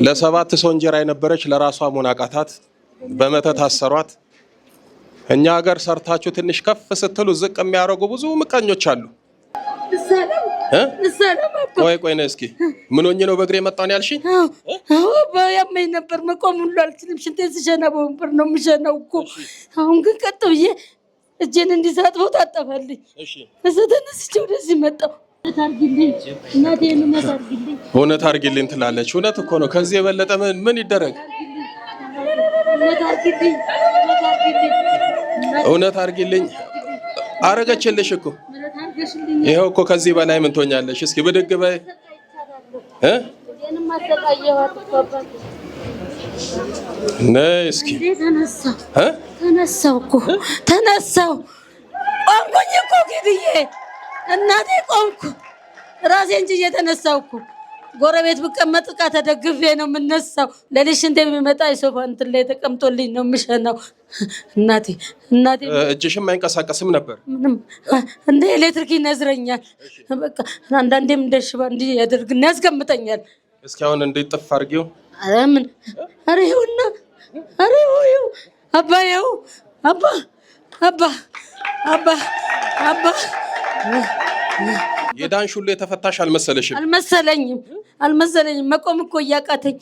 ለሰባት ሰው እንጀራ የነበረች ለራሷ ሞናቃታት በመተት አሰሯት። እኛ ሀገር ሰርታችሁ ትንሽ ከፍ ስትሉ ዝቅ የሚያደርጉ ብዙ ምቀኞች አሉ። ቆይ ነው እስኪ ምን ሆኜ ነው በእግሬ መጣን ያልሽኝ? ያመኝ ነበር መቆም ሁሉ አልችልም። ሽንቴን ስሸና በወንበር ነው የምሸናው እኮ። አሁን ግን ቀጥ ብዬ እጄን እንዲሳጥበው ታጠፈልኝ። እዛ ተነስቼ ወደዚህ መጣሁ። እውነት አድርጊልኝ ትላለች። እውነት እኮ ነው። ከዚህ የበለጠ ምን ይደረግ? እውነት አድርጊልኝ። አረገችልሽ እኮ ይሄው እኮ ከዚህ በላይ ምን ትሆኛለሽ? እስኪ ብድግ በይ ነይ እስኪ። ተነሳው ቆምኩኝ እኮ ጊድዬ እናቴ ቆምኩ። ራሴን ችዬ ተነሳው እኮ። ጎረቤት ብቀመጥ ዕቃ ተደግፌ ነው የምነሳው። ለሊት ሽንቴ የሚመጣ የሶፋ እንትን ላይ ተቀምጦልኝ ነው የምሸናው። እናቴ እጅሽም አይንቀሳቀስም ነበር? ምንም እንደ ኤሌክትሪክ ይነዝረኛል። በቃ አንዳንዴም እንደ ሽባ እንዲህ ያደርግና ያስቀምጠኛል። እስኪ አሁን እንዴት ጥፍ አድርጊው። ኧረ ምን ኧረ ይኸውና ኧረ ይኸው አባ ይኸው አባ የዳንሽ ሁሉ የተፈታሽ አልመሰለሽም? አልመሰለኝም። መቆም እኮ እያቃተኝ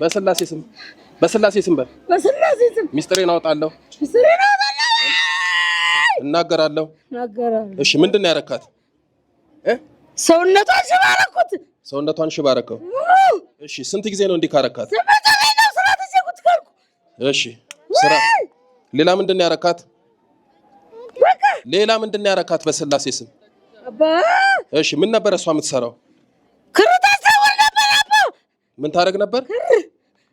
በስላሴ ስም ሚስጥሬን አወጣለሁ እናገራለሁ። እሺ ምንድን ነው ያረካት? ሰውነቷን ሽባ አረከው። እሺ ስንት ጊዜ ነው እንዲህ ካረካት? እሺ ስራ ሌላ ምንድን ነው ያረካት? በስላሴ ስም እሺ ምን ነበር እሷ የምትሰራው? ምን ታደርግ ነበር?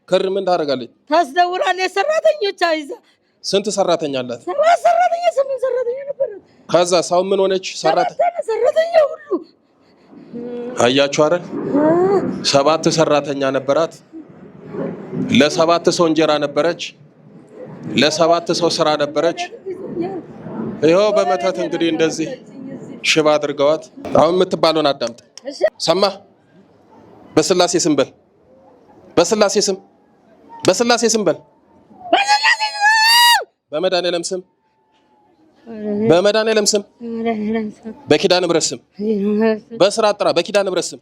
ክር ምን ታደርጋለች? ታስደውላለች። ሰራተኞች አይዛ። ስንት ሰራተኛ አላት? 7 ሰራተኛ 8 ሰራተኛ ነበር። ከዛ ሳው ምን ሆነች? ሰራተኛ ሁሉ አያችሁ አይደል? 7 ሰራተኛ ነበራት። ለ7 ሰው እንጀራ ነበረች። ለ7 ሰው ስራ ነበረች። ይኸው በመተት እንግዲህ እንደዚህ ሽባ አድርገዋት። አሁን የምትባለውን አዳምጥ። ሰማህ? በስላሴ ስም በል። በስላሴ ስም በል። በመድኃኒዓለም ስም በኪዳነ ምሕረት ስም በስርዓት ጥራ። በኪዳነ ምሕረት ስም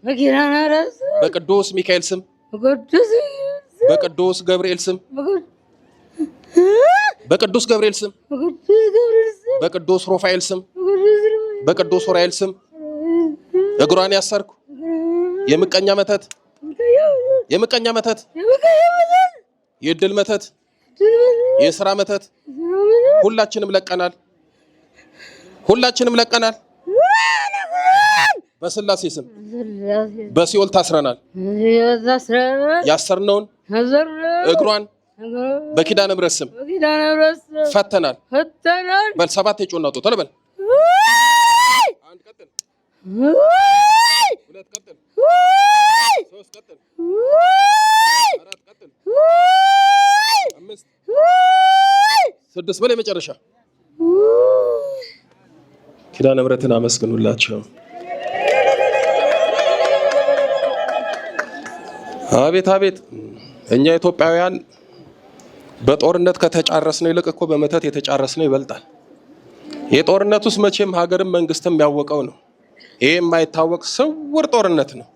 በቅዱስ ሚካኤል ስም በቅዱስ ገብርኤል ስም በቅዱስ ገብርኤል ስም በቅዱስ ሩፋኤል ስም በቅዱስ ኡራኤል ስም እግሯን ያሰርኩ የምቀኛ መተት የድል መተት የሥራ መተት ሁላችንም ለቀናል። በስላሴ ስም በሲኦል ታስረናል። ያሰርነውን እግሯን በኪዳነ ምሕረት ስም ፈተናል። በል 7 የጮና ወጣ ተለበል። 1 ቀጥል፣ 2 ቀጥል፣ 3 ቀጥል፣ 4 ቀጥል፣ 5 6 በል የመጨረሻ። ኪዳነ ምሕረትን አመስግኑላቸው። አቤት አቤት! እኛ ኢትዮጵያውያን በጦርነት ከተጫረስነው ይልቅ እኮ በመተት የተጫረስነው ይበልጣል። የጦርነት ውስጥ መቼም ሀገርም መንግስትም ያወቀው ነው። ይሄ የማይታወቅ ስውር ጦርነት ነው።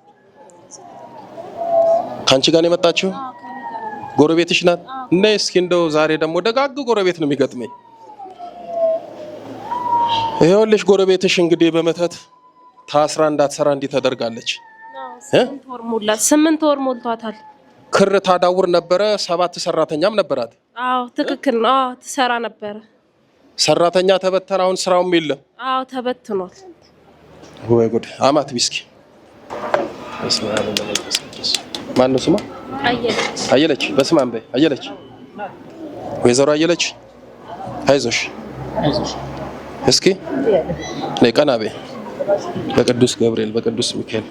ካንቺ ጋር ነው የመጣችው? ጎረቤትሽ ናት? እና እስኪ እንደው ዛሬ ደግሞ ደጋግ ጎረቤት ነው የሚገጥመኝ። ይኸውልሽ ጎረቤትሽ እንግዲህ በመተት ታስራ እንዳትሰራ እንዲህ ተደርጋለች። 8 ወር ሞልቷታል። ክር ታዳውር ነበረ። 7 ሰራተኛም ነበራት። አዎ ትክክል ነው። አዎ ትሰራ ነበረ። ሰራተኛ ተበተነ። አሁን ስራውም የለም። አዎ ተበትኗል። ወይ ጉድ! አማት ቢስኪ ማን ነው ስሟ? አየለች። በስመ አብ በይ። አየለች፣ ወይዘሮ አየለች አይዞሽ እስኪ ነይ ቀና በይ። በቅዱስ ገብርኤል በቅዱስ ሚካኤል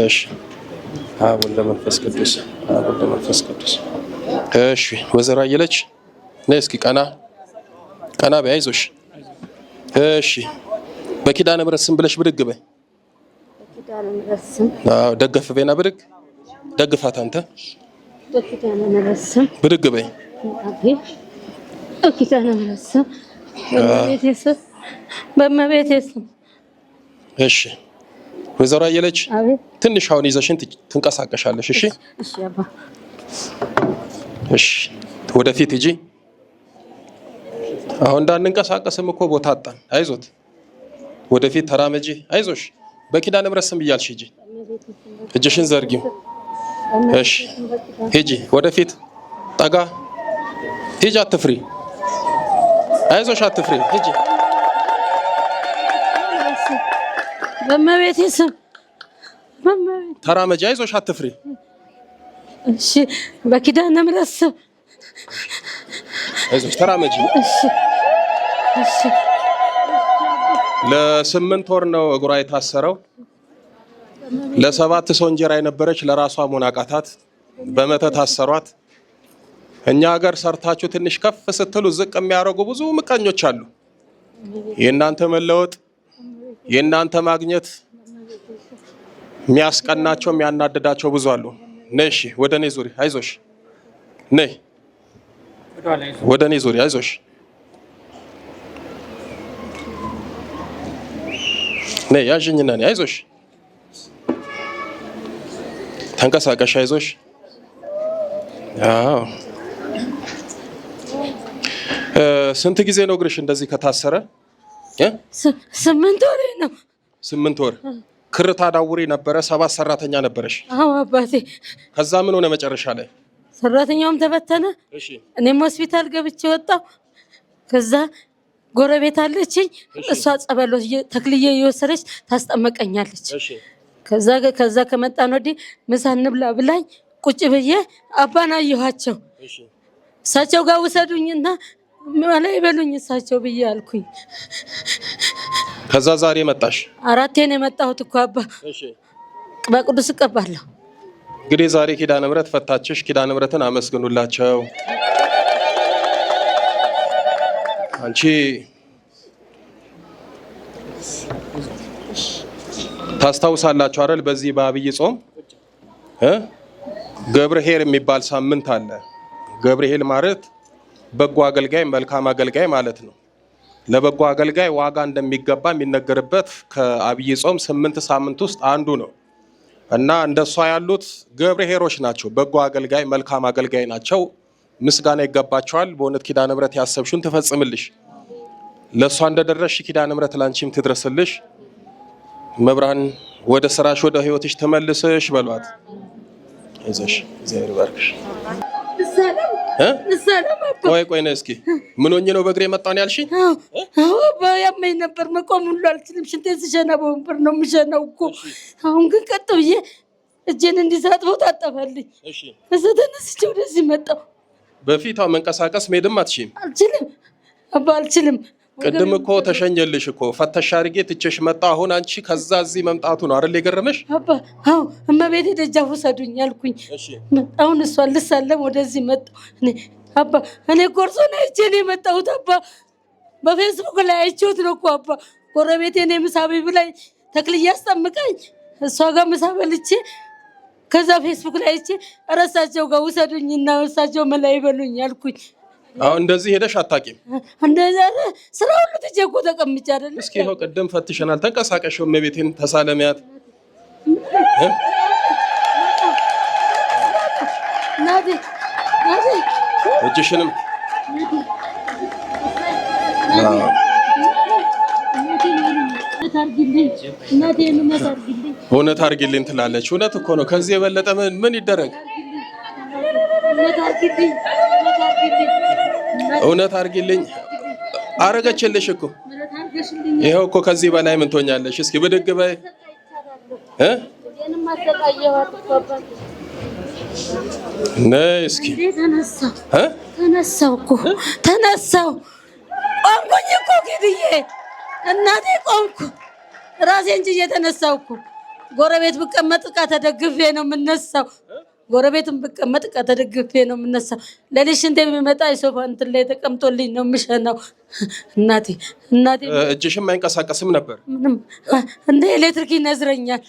እሺ። አቡነ ለመንፈስ ቅዱስ አቡነ ለመንፈስ ቅዱስ እሺ። ወይዘሮ አየለች ነይ እስኪ ቀና በይ። አይዞሽ እሺ። በኪዳነ ምሕረት ስም ብለሽ ብድግ በይ። በኪዳነ ምሕረት ስም አዎ፣ ደገፍ በይና ብድግ። ደግፋት አንተ። በኪዳነ ምሕረት ስም ብድግ በይ። በኪዳነ ምሕረት ስም በእመቤቴ ስም እሺ። ወይዘሮ አየለች አቤት። ትንሽ አሁን ይዘሽን ትንቀሳቀሻለሽ። እሺ እሺ አባ እሺ። ወደፊት ሂጂ። አሁን እንዳንንቀሳቀስም እኮ ቦታ አጣን። አይዞት፣ ወደፊት ተራመጂ። አይዞሽ። በኪዳነ ምሕረት ስም እያልሽ ሂጂ። እጅሽን ዘርጊው። እሺ ሂጂ፣ ወደፊት ጠጋ። ሂጂ፣ አትፍሪ። አይዞሽ፣ አትፍሪ። ሂጂ። በእመቤቴ ስም ተራመጂ። አይዞሽ፣ አትፍሪ። እሺ በኪዳነ ምሕረት ስም አይዞሽ፣ ተራመጂ። እሺ እሺ። ለ8 ወር ነው እግሯ የታሰረው። ለ7 ሰው እንጀራ የነበረች ለራሷ መሆን አቃታት። በመተት አሰሯት። እኛ ሀገር ሰርታችሁ ትንሽ ከፍ ስትሉ ዝቅ የሚያደርጉ ብዙ ምቀኞች አሉ። የእናንተ መለወጥ የእናንተ ማግኘት የሚያስቀናቸው የሚያናድዳቸው ብዙ አሉ። ነይ እሺ፣ ወደ እኔ ዙሪ። አይዞሽ፣ ነይ ወደ እኔ ዙሪ። አይዞሽ፣ ነይ ያዥኝና ነይ። አይዞሽ፣ ተንቀሳቀሽ። አይዞሽ። አዎ። ስንት ጊዜ ነው እግርሽ እንደዚህ ከታሰረ? 8 ወር ነው። 8 ወር። ክር ታዳውሪ ነበረ። 7 ሰራተኛ ነበረሽ። አዎ አባቴ። ከዛ ምን ሆነ መጨረሻ ላይ? ሰራተኛውም ተበተነ። እሺ። እኔም ሆስፒታል ገብቼ ወጣሁ። ከዛ ጎረቤት አለችኝ። እሷ ጸበሎ ተክልዬ እየወሰደች ታስጠመቀኛለች። እሺ። ከዛ ከመጣን ወዲህ ምሳ እንብላ ብላኝ ቁጭ ብዬ አባን አየኋቸው። እሺ። እሳቸው ጋር ውሰዱኝና ማላ ይበሉኝ እሳቸው ብዬ አልኩኝ። ከዛ ዛሬ መጣሽ? 4 ነው የመጣሁት እኮ አባ። እሺ። በቅዱስ እቀባለሁ። እንግዲህ ዛሬ ኪዳነ ምሕረት ፈታችሽ። ኪዳነ ምሕረትን አመስግኑላቸው። አንቺ ታስታውሳላችሁ አይደል? በዚህ በአብይ ጾም ገብርኄር የሚባል ሳምንት አለ። ገብርኄር ማለት በጎ አገልጋይ መልካም አገልጋይ ማለት ነው። ለበጎ አገልጋይ ዋጋ እንደሚገባ የሚነገርበት ከአብይ ጾም 8 ሳምንት ውስጥ አንዱ ነው እና እንደሷ ያሉት ገብርኄሮች ናቸው። በጎ አገልጋይ መልካም አገልጋይ ናቸው። ምስጋና ይገባቸዋል። በእውነት ኪዳነ ምሕረት ያሰብሽውን ትፈጽምልሽ። ለሷ እንደደረስሽ ኪዳነ ምሕረት ላንቺም ትድረስልሽ። መብራን ወደ ስራሽ ወደ ህይወትሽ ተመልሰሽ በሏት። አይዞሽ፣ እግዚአብሔር ይባርክሽ። ቆይ ነይ እስኪ። ምን ሆኜ ነው በእግሬ መጣሁ ያልሽኝ? አዎ ያመኝ ነበር። መቆም ሁሉ አልችልም። ሽንቴን ስሸና በወንበር ነው የምሸናው እኮ። አሁን ግን ቀጥ ብዬ እጄን እንዲሳጥበው ታጠፈልኝ። እዛ ተነስቼ ወደዚህ መጣሁ። በፊት መንቀሳቀስ መሄድም አትችይም? አልችልም አባ፣ አልችልም። ቅድም እኮ ተሸኘልሽ እኮ ፈተሽ አድርጌ ትቼሽ መጣሁ። አሁን አንቺ ከዛ እዚህ መምጣቱ ነው አይደል የገረመሽ? አባ አዎ፣ እመቤቴ ደጃፍ ውሰዱኝ አልኩኝ። አሁን እሷን ልሳለም ወደዚህ መጣሁ። አባ እኔ ኮርሶ ነው አይቼ ነው የመጣሁት አባ። በፌስቡክ ላይ አይቼውት ነው እኮ አባ። ጎረቤቴ እኔ ምሳ ብላኝ ተክልዬ አስጠምቀኝ እሷ ጋር ምሳ በልቼ ከዛ ፌስቡክ ላይ አይቼ እረሳቸው ጋር ውሰዱኝና እሳቸው መላ ይበሉኝ አልኩኝ። አሁን እንደዚህ ሄደሽ አታውቂም? እንደዚህ ስራ ሁሉ ትቼ እኮ ተቀምጬ አይደል? እስኪ ይኸው ቅድም ፈትሸናል። ተንቀሳቀሽ፣ እመቤቴን ተሳለሚያት። ናቲ እጅሽንም እውነት አድርጊልኝ ትላለች። እውነት እኮ ነው። ከዚህ የበለጠ ምን ይደረግ? እውነት አድርጊልኝ። አረገችልሽ እኮ ይኸው እኮ ከዚህ በላይ ምን ትሆኛለሽ? እስኪ ብድግ በይ ነይ እስኪ። ተነሳው እኮ ተነሳው። ቆምኩኝ እኮ ኪድዬ እናቴ ቆምኩ። ራሴን ችዬ ተነሳው እኮ። ጎረቤት ብቀመጥ ዕቃ ተደግፌ ነው የምነሳው። ጎረቤትም ብቀመጥ ዕቃ ተደግፌ ነው የምነሳው። ለሊት ሽንት የሚመጣ የሶፋ እንትን ላይ ተቀምጦልኝ ነው የምሸናው። እናቴ እጅሽም አይንቀሳቀስም ነበር? ምንም እንደ ኤሌክትሪክ ይነዝረኛል።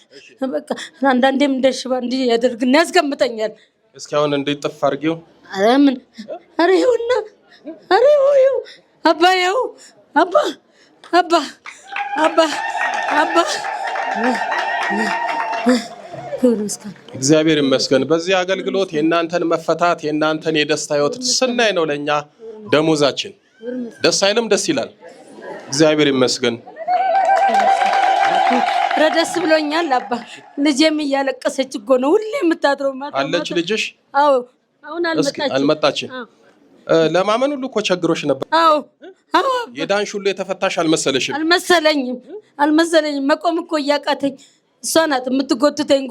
በቃ አንዳንዴም እንደ ሽባ እንዲህ ያደርግና ያስቀምጠኛል። እስኪ አሁን እንዴት ጥፍ አድርጊው። ኧረ ምን ኧረ ይኸውና ኧረ ይኸው አባ ይኸው አባ አባ አባ አባ እግዚአብሔር ይመስገን። በዚህ አገልግሎት የእናንተን መፈታት የእናንተን የደስታ ህይወት ስናይ ነው ለኛ ደሞዛችን። ደስ አይልም? ደስ ይላል። እግዚአብሔር ይመስገን። ረደስ ብሎኛል አባ። ልጄም እያለቀሰች እኮ ነው ሁሌ የምታድረው። አለች ልጅሽ? አዎ አሁን አልመጣችም። ለማመን ሁሉ እኮ ቸግሮሽ ነበር። አዎ አዎ። የዳንሽ ሁሉ የተፈታሽ አልመሰለሽም? አልመሰለኝም። መቆም እኮ እያቃተኝ እሷ ናት የምትጎትተኝ።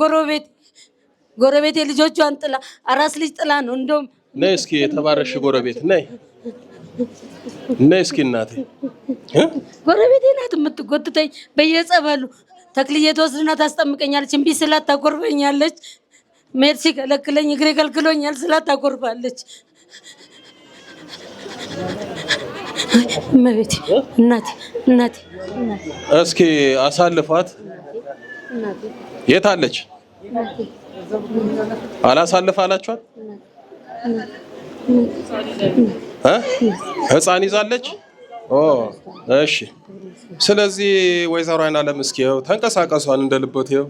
ጎረቤቴ ልጆቿን ጥላ አራስ ልጅ ጥላ ነው እንደውም። ነይ እስኪ የተባረሽ ጎረቤት ነይ እስኪ እናቴ። ጎረቤቴ ናት የምትጎትተኝ በየጸበሉ። ተክልዬ ትወስድና ታስጠምቀኛለች። እምቢ ስላት ታጎርበኛለች። መሄድ ሲከለክለኝ እግሬ ከልክሎኛል ስላት ታጎርባለች። እመቤቴ እናቴ እስኪ አሳልፋት። የት አለች? አላሳልፍ አላችኋት? ህፃን ይዛለች? እሺ። ስለዚህ ወይዘሮ አይናለም እስኪ ይኸው ተንቀሳቀሷን እንደልቦት ይኸው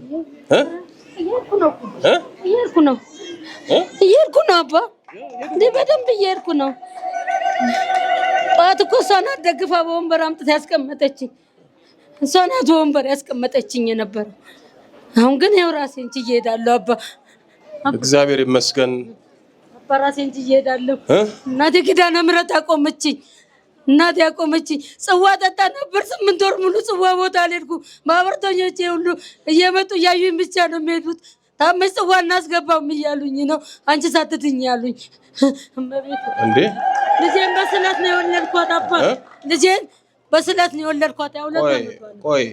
እየሄድኩ ነው አባ። እንዴ በደንብ እየሄድኩ ነው። ጠዋት እኮ እሷ ናት ደግፋ በወንበር አምጥታ ያስቀመጠችኝ። እሷ ናት በወንበር ያስቀመጠችኝ የነበረው። አሁን ግን ያው ራሴን ችዬ እሄዳለሁ አባ። እግዚአብሔር ይመስገን አባ። ራሴን ችዬ እሄዳለሁ። እናቴ ኪዳነ ምሕረት አቆመችኝ። እናቴ ያቆመችኝ። ጽዋ ጠጣ ነበር 8 ወር ሙሉ ጽዋ ቦታ አልሄድኩም። ማህበርተኞቼ ሁሉ እየመጡ እያዩኝ ብቻ ነው የሚሄዱት። ታመሽ ጽዋ እናስገባም እያሉኝ ነው። አንቺ ሳትትኝ ያሉኝ። እንዴ ልጄን በስለት ነው የወለድኳት አባ። ልጄን በስለት ነው የወለድኳት። ያው ቆይ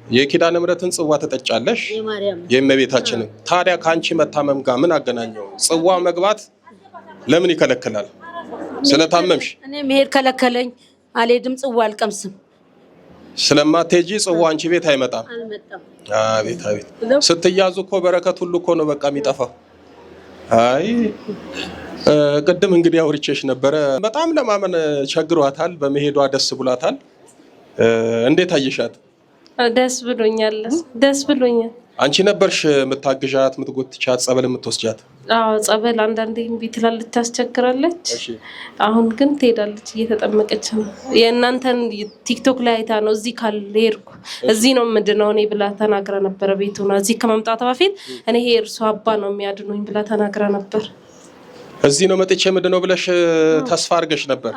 የኪዳነ ምሕረትን ጽዋ ተጠጫለሽ? የእመቤታችንን። ታዲያ ካንቺ መታመም ጋር ምን አገናኘው? ጽዋ መግባት ለምን ይከለክላል? ስለታመምሽ? እኔ መሄድ ከለከለኝ። አልሄድም። ጽዋ አልቀምስም። ስለማትሄጂ ጽዋ አንቺ ቤት አይመጣም። አቤት ስትያዙ እኮ በረከት ሁሉ እኮ ነው በቃ የሚጠፋው። አይ ቅድም እንግዲህ አውርቼሽ ነበረ። በጣም ለማመን ቸግሯታል። በመሄዷ ደስ ብሏታል። እንዴት አየሻት? ደስ ብሎኛል። አንቺ ነበርሽ የምታግዣት የምትጎትቻት ጸበል የምትወስጃት? አዎ ጸበል አንዳንዴ እምቢ ትላለች፣ ታስቸግራለች። አሁን ግን ትሄዳለች፣ እየተጠመቀች ነው። የእናንተን ቲክቶክ ላይ አይታ ነው እዚህ ካልሄድኩ እዚህ ነው ምንድነው እኔ ብላ ተናግራ ነበር። ቤቱ ነው እዚህ ከመምጣቷ በፊት እኔ ይሄ እርሱ አባ ነው የሚያድኑኝ ብላ ተናግራ ነበር። እዚህ ነው መጥቼ ምንድነው ብለሽ ተስፋ አድርገሽ ነበር?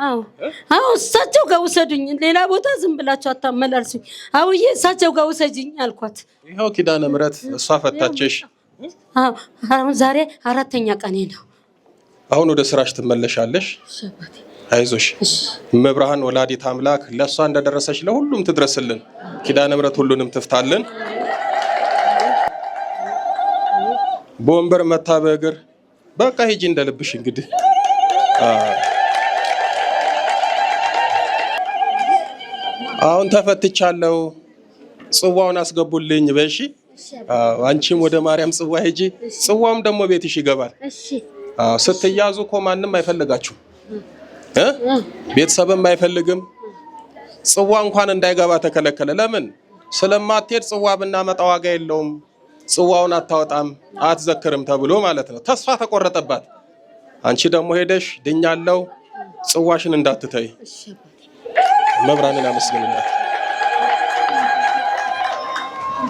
አዎ እሳቸው ጋር ውሰዱኝ፣ ሌላ ቦታ ዝም ብላችሁ አታመላልሱኝ። አውዬ እሳቸው ጋር ውሰጂኝ አልኳት። ይኸው ኪዳነ ምሕረት እሷ ፈታችሽ። አሁን ዛሬ 4ኛ ቀኔ ነው። አሁን ወደ ስራሽ ትመለሻለሽ። አይዞሽ። መብርሃን ወላዲት አምላክ ለሷ እንደደረሰሽ ለሁሉም ትድረስልን። ኪዳነ ምሕረት ሁሉንም ትፍታልን። በወንበር መታ በእግር በቃ ሂጂ እንደልብሽ። እንግዲህ አሁን ተፈትቻለሁ። ጽዋውን አስገቡልኝ በሺ። አንቺም ወደ ማርያም ጽዋ ሂጂ። ጽዋውም ደግሞ ቤትሽ ይገባል። ስትያዙ እኮ ማንም አይፈልጋችሁ፣ ቤተሰብም አይፈልግም። ጽዋ እንኳን እንዳይገባ ተከለከለ። ለምን? ስለማትሄድ ጽዋ ብናመጣ ዋጋ የለውም፣ ጽዋውን አታወጣም አትዘክርም ተብሎ ማለት ነው። ተስፋ ተቆረጠባት። አንቺ ደግሞ ሄደሽ ድኛለው ጽዋሽን እንዳትተይ። መብራንን አመስግንላት።